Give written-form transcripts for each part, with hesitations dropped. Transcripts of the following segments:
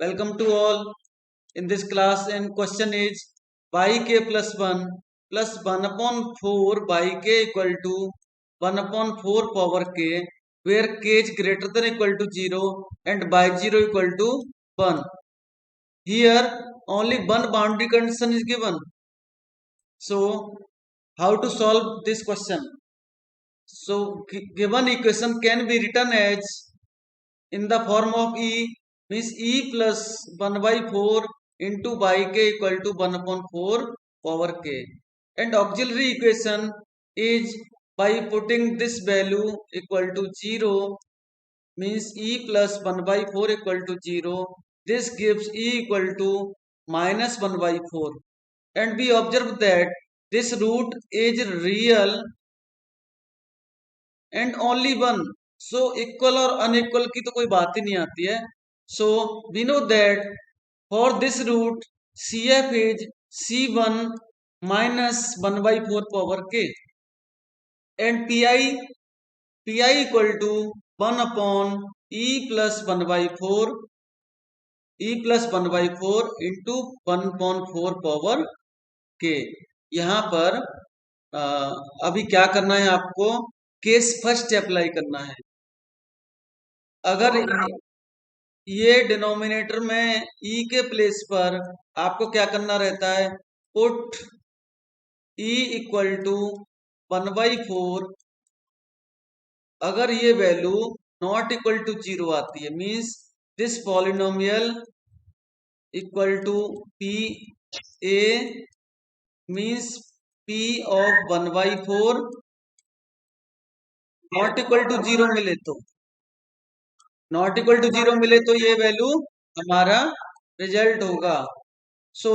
Welcome to all. In this class, and question is by k plus 1 plus 1 upon 4 by k equal to 1 upon 4 power k, where k is greater than equal to 0 and by 0 equal to 1. Here only one boundary condition is given. So how to solve this question? So given equation can be written as in the form of E, means E plus 1 by 4 into by k equal to 1 upon 4 power k. And auxiliary equation is by putting this value equal to 0, means E plus 1 by 4 equal to 0. This gives E equal to minus 1 by 4. And we observe that this root is real and only one. So equal और unequal की तो कोई बात ही नहीं आती है. So we know that for this root CF is C1 minus 1 by 4 power k, and pi equal to 1 upon E plus 1 by 4 into 1 upon 4 power k. यहाँ पर अभी क्या करना है आपको? केस फर्स्ट अप्लाई करना है. अगर ये डिनोमिनेटर में e के प्लेस पर आपको क्या करना रहता है? Put e equal to 1 by 4. अगर ये वैल्यू नॉट इक्वल टू 0 आती है, means this polynomial equal to P A, means p of 1 by 4 not equal to 0 मिले तो ये वैल्यू हमारा रिजल्ट होगा. सो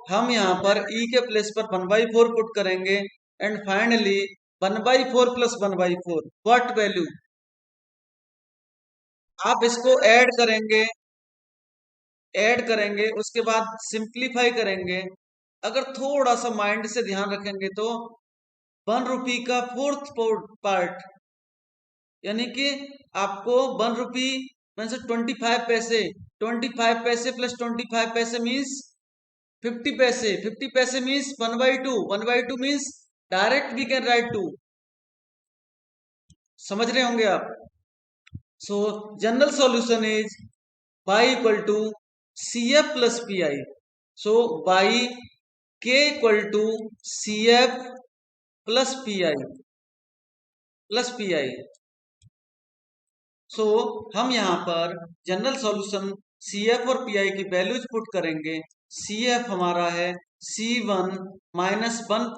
हम यहाँ पर e के प्लेस पर 1 by 4 पुट करेंगे and finally 1 by 4 plus 1 by 4 what value. आप इसको ऐड करेंगे उसके बाद सिंप्लीफाई करेंगे. अगर थोड़ा सा माइंड से ध्यान रखेंगे तो 1 रुपी का फोर्थ पार्ट, यानी कि आपको 1 रुपी मतलब 25 पैसे प्लस 25 पैसे मीन्स 50 पैसे. 50 पैसे means 1 by 2. 1 by 2 means direct we can write 2. समझ रहे होंगे आप. So general solution is y equal to CF plus PI. So y K equal to CF plus PI. So हम यहाँ पर जनरल सॉल्यूशन CF और PI की values put करेंगे. CF हमारा है C1 minus 1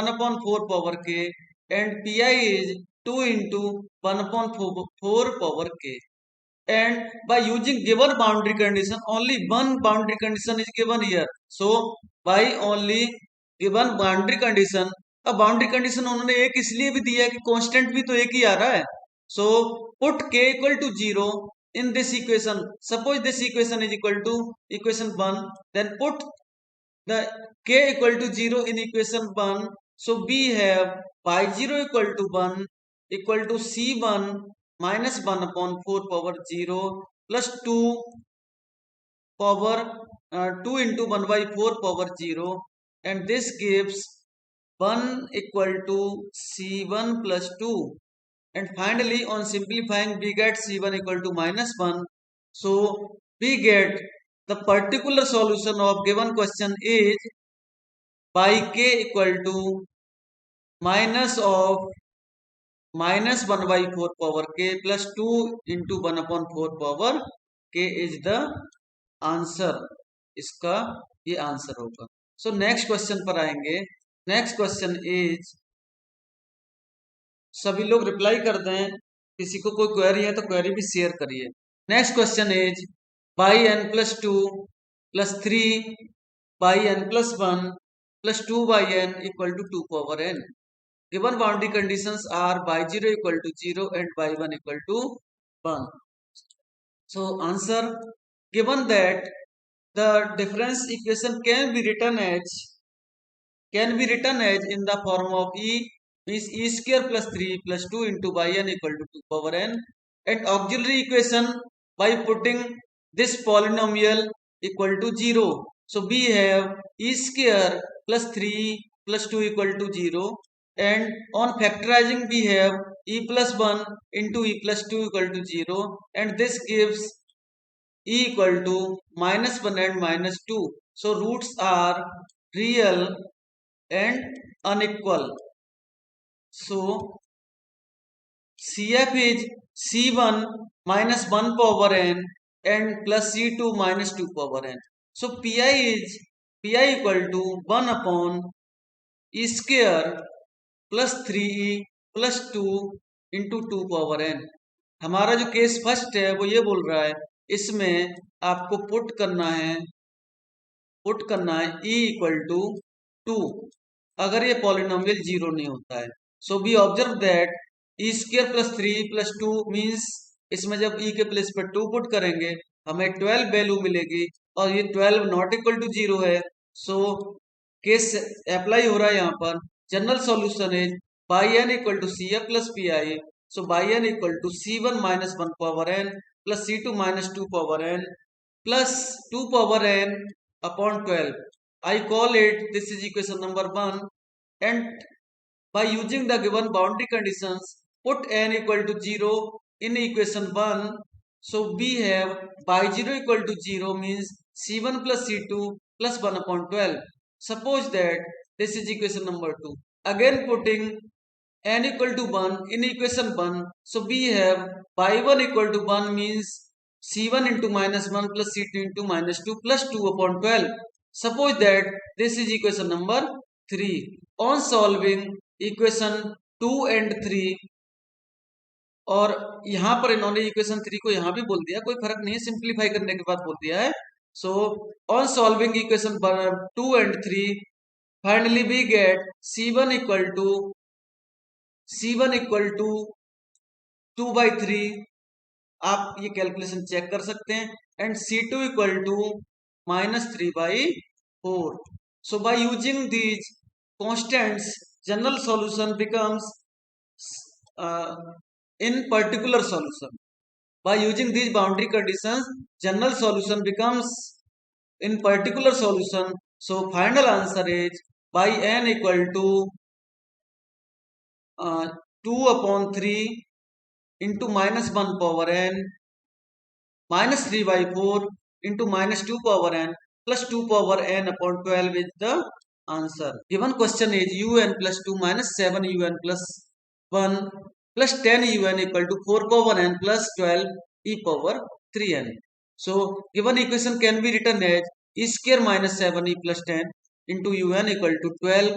upon 4 power k, and PI is 2 into 1 upon 4 power k. And by using given boundary condition, only one boundary condition is given here. So by only given boundary condition, अब boundary condition उन्होंने एक इसलिए भी दिया है कि constant भी तो एक ही आ रहा है. So put k equal to 0 in this equation. Suppose this equation is equal to equation 1, then put the k equal to 0 in equation 1. So we have pi 0 equal to 1 equal to C1 minus 1 upon 4 power 0 plus 2 power 2 into 1 by 4 power 0, and this gives 1 equal to C1 plus 2. And finally on simplifying we get C1 equal to minus 1. So we get the particular solution of given question is by k equal to minus of minus 1 by 4 power k plus 2 into 1 upon 4 power k is the answer. इसका ये answer होगा. So next question पर आएंगे. Next question is, सभी लोग reply कर दें. किसी को कोई क्वेरी है तो क्वेरी भी शेयर करिए. Next question is by n plus 2 plus 3 by n plus 1 plus 2 by n equal to 2 power n. Given boundary conditions are by 0 equal to 0 and by 1 equal to 1. So answer, given that the difference equation can be written as in the form of E, means E square plus 3 plus 2 into by n equal to 2 power n, and auxiliary equation by putting this polynomial equal to 0. So we have e square plus 3 plus 2 equal to 0, and on factorizing we have e plus 1 into e plus 2 equal to 0, and this gives e equal to -1 and -2. So roots are real and unequal. So CF is C1 minus 1 power n and plus C2 minus 2 power n. So Pi equal to 1 upon e square plus 3e plus 2 into 2 power n. हमारा जो case first है वो ये बोल रहा है, इसमें आपको पुट करना है e इक्वल टू 2 अगर ये पॉलिनोमियल 0 नहीं होता है. So we observe that e square plus 3 plus 2 means इसमें जब e के प्लेस पर 2 पुट करेंगे हमें 12 वैल्यू मिलेगी और ये 12 नॉट इक्वल टू 0 है. सो केस अप्लाई हो रहा है यहाँ पर. General solution is y n equal to C F plus P I. So y n equal to C1 minus 1 power n plus C2 minus 2 power n plus 2 power n upon 12. I call it, this is equation number 1, and by using the given boundary conditions put n equal to 0 in equation 1. So we have by 0 equal to 0 means C1 plus C2 plus 1 upon 12. Suppose that this is equation number 2. Again putting n equal to 1 in equation 1. So we have by 1 equal to 1 means C1 into minus 1 plus C2 into minus 2 plus 2 upon 12. Suppose that this is equation number 3. On solving equation 2 and 3, और यहाँ पर इन्होंने equation 3 को यहाँ भी बोल दिया, कोई फर्क नहीं है, सिंप्लीफाई करने के बाद बोल दिया है. So on solving equation 2 and 3 finally we get C1 equal to 2/3. आप ये कैलकुलेशन चेक कर सकते हैं. And C2 equal to -3/4. So by using these constants general solution becomes in particular solution. By using these boundary conditions general solution becomes in particular solution. So final answer is by n equal to 2 upon 3 into minus 1 power n minus 3/4 into minus 2 power n plus 2 power n upon 12 is the answer. Given question is un plus 2 minus 7 un plus 1 plus 10 un equal to 4 power n plus 12 e power 3n. So given equation can be written as e square minus 7e plus 10 into un equal to 12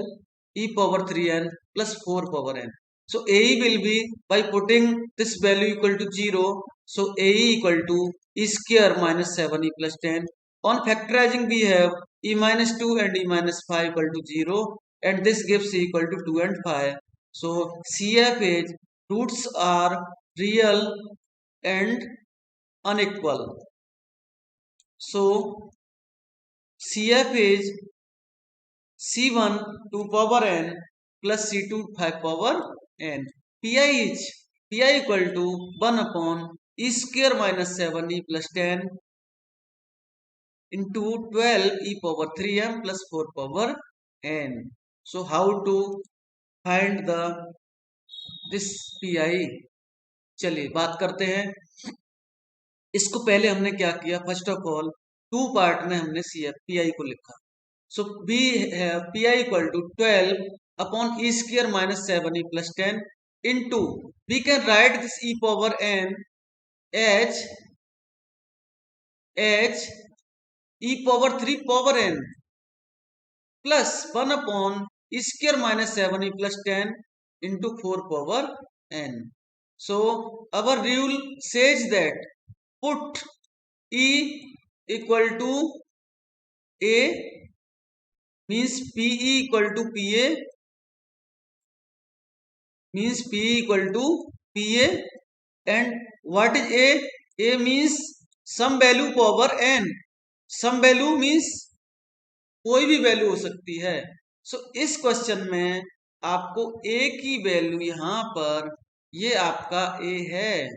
e power 3n plus 4 power n. So AE will be by putting this value equal to 0. So AE equal to e square minus 7e plus 10. On factorizing we have e minus 2 and e minus 5 equal to 0, and this gives e equal to 2 and 5. So CF is roots are real and unequal. So CF is C1 2 power n plus C2 5 power n. Pi equal to 1 upon e square minus 7e plus 10 into 12 e power 3m plus 4 power n. So how to find this Pi? चलिए बात करते हैं. इसको पहले हमने क्या किया, first of all 2 part में हमने Pi को लिखा. So we have Pi equal to 12 upon e square minus 7e plus 10 into, we can write this e power n as e power 3 power n plus 1 upon e square minus 7e plus 10 into 4 power n. So our rule says that put e equal to a means PE equal to PA means PE equal to PA, and what is A? A means some value power n. some value means कोई भी value हो सकती है. सो इस question में आपको A की value यहाँ पर ये आपका A है.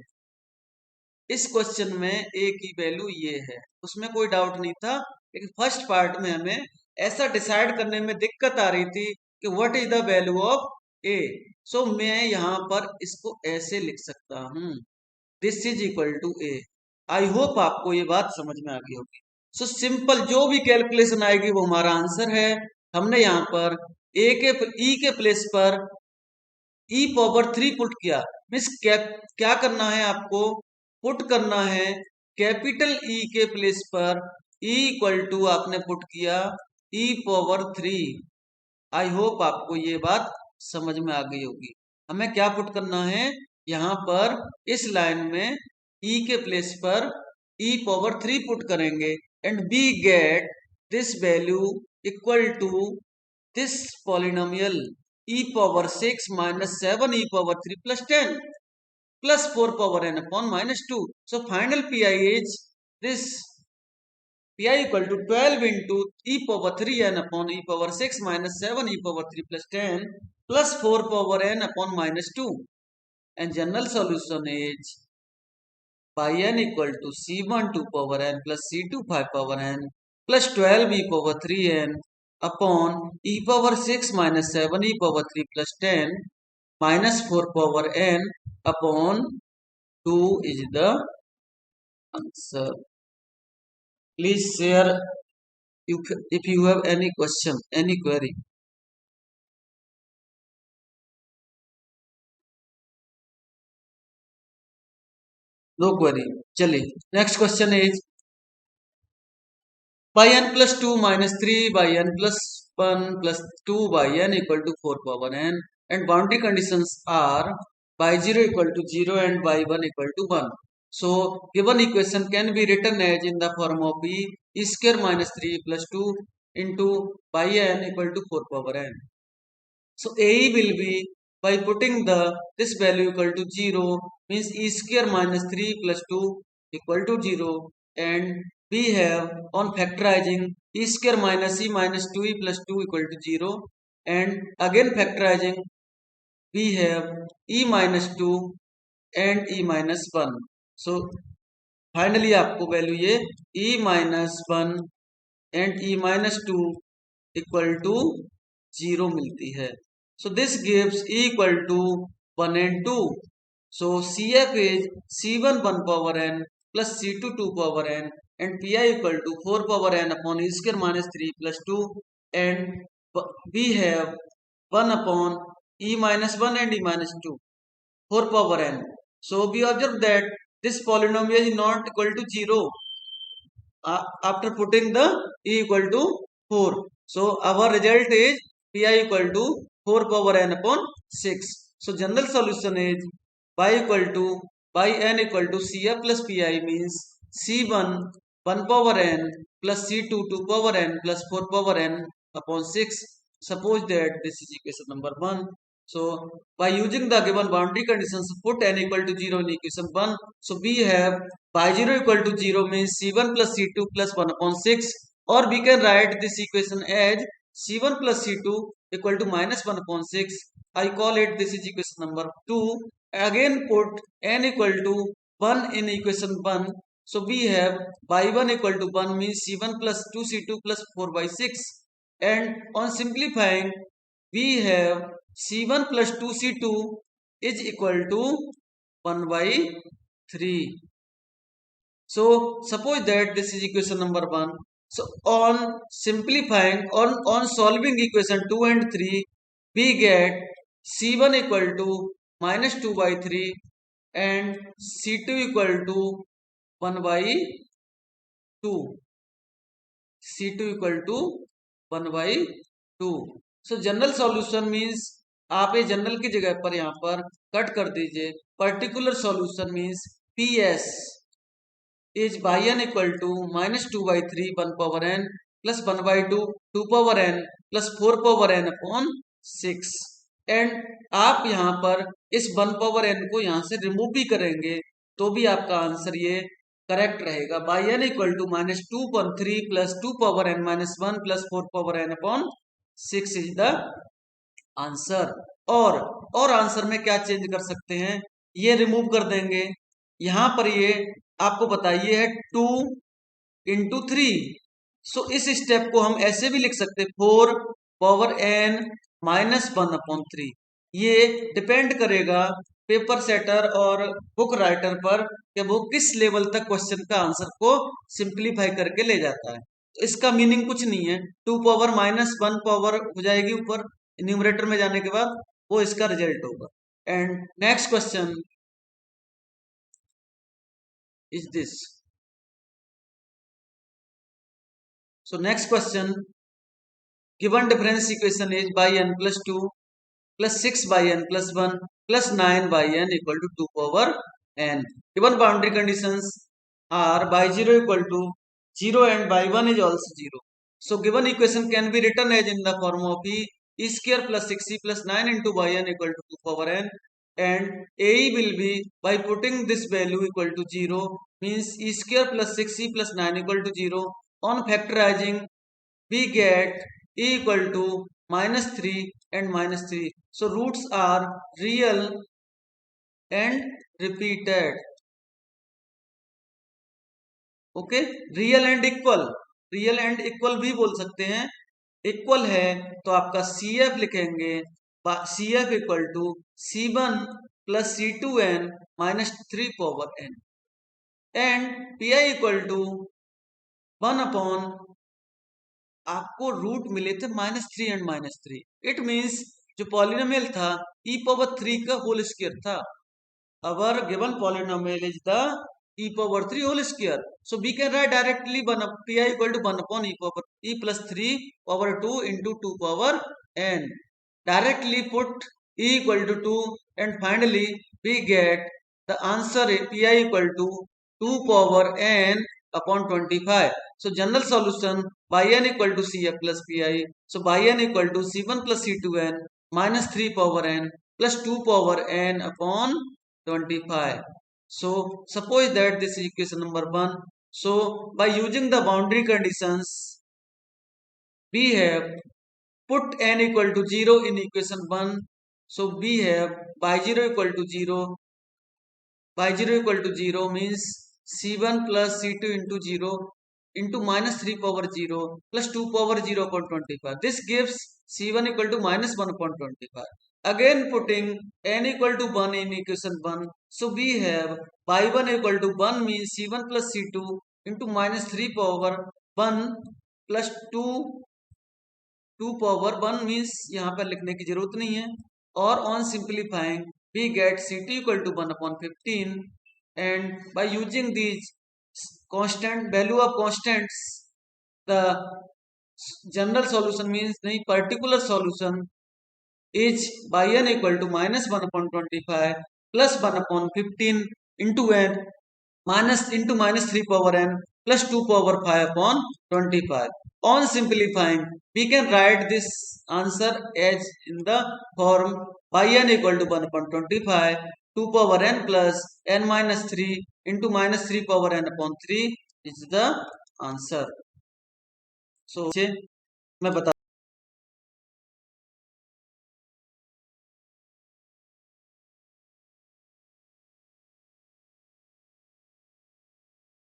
इस क्वेश्चन में ए की वैल्यू ये है, उसमें कोई डाउट नहीं था। लेकिन फर्स्ट पार्ट में हमें ऐसा डिसाइड करने में दिक्कत आ रही थी कि what is the value of a. सो मैं यहाँ पर इसको ऐसे लिख सकता हूँ, this is equal to a. I hope आपको ये बात समझ में आ गई होगी। सो सिंपल जो भी कैलकुलेशन आएगी वो हमारा आंसर है। हमने यहाँ पर ई के प्लेस पर ई पावर 3 पुट किया। मीन्स क्या क्या करना है आपको, पुट करना है कैपिटल ई के प्लेस पर ई इक्वल टू आपने पुट किया ई पावर 3। आई होप आपको ये बात समझ में आ गई होगी। हमें क्या पुट करना है यहाँ पर, इस लाइन में ई के प्लेस पर ई पावर 3 पुट करेंगे and we get this value equal to this polynomial e power 6 minus 7 e power 3 plus 10 plus 4 power n upon minus 2. So final pi is this pi equal to 12 into e power 3 n upon e power 6 minus 7 e power 3 plus 10 plus 4 power n upon minus 2. And general solution is pi n equal to c1 2 power n plus c2 5 power n plus 12 e power 3 n upon e power 6 minus 7 e power 3 plus 10 minus 4 power n upon 2 is the answer. Please share if you have any question, any query. No query. चलिए next question is by n plus 2 minus 3 by n plus 1 plus 2 by n equal to 4 power n, and boundary conditions are by 0 equal to 0 and by 1 equal to 1. So given equation can be written as in the form of e square minus 3 plus 2 into by n equal to 4 power n. So AE will be by putting the this value equal to 0 means e square minus 3 plus 2 equal to 0, and we have on factorizing e square minus e minus 2e plus 2 equal to 0, and again factorizing we have e minus 2 and e minus 1. So finally आपको value ये e minus 1 and e minus 2 equal to 0 मिलती है. So this gives e equal to 1 and 2. So CF is C1 1 power n plus C2 2 power n and Pi equal to 4 power n upon e square minus 3 plus 2, and we have 1 upon e minus 1 and e minus 2 4 power n. So we observe that this polynomial is not equal to 0 after putting the e equal to 4. So our result is pi equal to 4 power n upon 6. So general solution is y equal to by n equal to cf plus pi means c1 1 power n plus c2 2 power n plus 4 power n upon 6. Suppose that this is equation number 1. So by using the given boundary conditions, put n equal to 0 in equation 1. So we have by 0 equal to 0 means c1 plus c2 plus 1 upon 6, or we can write this equation as c1 plus c2 equal to minus 1 upon 6. I call it this is equation number 2. Again put n equal to 1 in equation 1. So we have by 1 equal to 1 means c1 plus 2c2 plus 4 by 6, and on simplifying we have c1 plus 2c2 is equal to 1 by 3. So suppose that this is equation number 1. So on simplifying, on solving equation 2 and 3, we get c1 equal to minus 2 by 3 and c2 equal to 1 by 2. c2 equal to 1 by 2. So general solution means आप ये general की जगह पर यहाँ पर cut कर दीजिए. Particular solution means PS is by n equal to minus 2 by 3 1 power n plus 1 by 2 2 power n plus 4 power n upon 6. And आप यहाँ पर इस 1 power n को यहाँ से रिमूव भी करेंगे तो भी आपका आंसर ये करेक्ट रहेगा. Y n equal to minus 2/3 plus 2 power n minus 1 plus 4 power n upon 6 is the answer. और आंसर में क्या चेंज कर सकते हैं, ये रिमूव कर देंगे, यहां पर ये आपको बताइए है 2 इंटू 3। सो इस स्टेप को हम ऐसे भी लिख सकते 4 पावर n माइनस 1/3। ये डिपेंड करेगा पेपर सेटर और बुक राइटर पर कि वो किस लेवल तक क्वेश्चन का आंसर को सिंप्लीफाई करके ले जाता है। तो इसका मीनिंग कुछ नहीं है, 2 पावर माइनस 1 पावर हो जाएगी ऊपर न्यूमरेटर में जाने के बाद, वो इसका रिजल्ट होगा। And next question is this. So next question, given difference equation is by n plus 2 plus 6 by n plus 1 plus 9 by n equal to 2 power n. Given boundary conditions are by 0 equal to 0 and by 1 is also 0. So given equation can be written as in the form of e square plus 6e plus 9 into by n equal to 2 power n, and ae will be by putting this value equal to 0 means e square plus 6e plus 9 equal to 0. On factorizing we get e equal to minus 3 and minus 3. So roots are real and repeated. Okay, real and equal, real and equal भी बोल सकते हैं। Equal है तो आपका C F लिखेंगे, C F equal to C1 plus C2n minus 3 power n, and P I equal to 1/, आपको root मिले थे -3 एंड -3। इट मीन्स जो पॉलिनोमियल था e पावर 3 का होल स्क्वायर था। Our given polynomial is the e power 3 whole square, so we can write directly pi equal to 1/, e plus 3 power 2 into 2 power n। Directly put e equal to 2 and finally we get the answer pi equal to 2 power n upon 25. So general solution by n equal to cf plus pi. So by n equal to c1 plus c2n minus 3 power n plus 2 power n upon 25. So suppose that this is equation number 1. So by using the boundary conditions we have put n equal to 0 in equation 1. So we have by 0 equal to 0. By 0 equal to 0 means c1 plus c2 into 0 into minus 3 power 0 plus 2 power 0 upon 25. This gives c1 equal to minus 1 upon 25. Again putting n equal to 1 in equation 1. So we have by 1 equal to 1 means c1 plus c2 into minus 3 power 1 plus 2 power 1 means यहाँ पर लिखने की जरूरत नहीं है। और on simplifying we get ct equal to 1/15, and by using these constant value of constants the general solution means the particular solution is by n equal to minus 1/25 plus 1/15 into n minus 3 power n plus 2 power 5 upon 25. On simplifying, we can write this answer as in the form by n equal to 1/25, 2 power n plus n minus 3 into minus 3 power n upon 3 is the answer. So मैं बता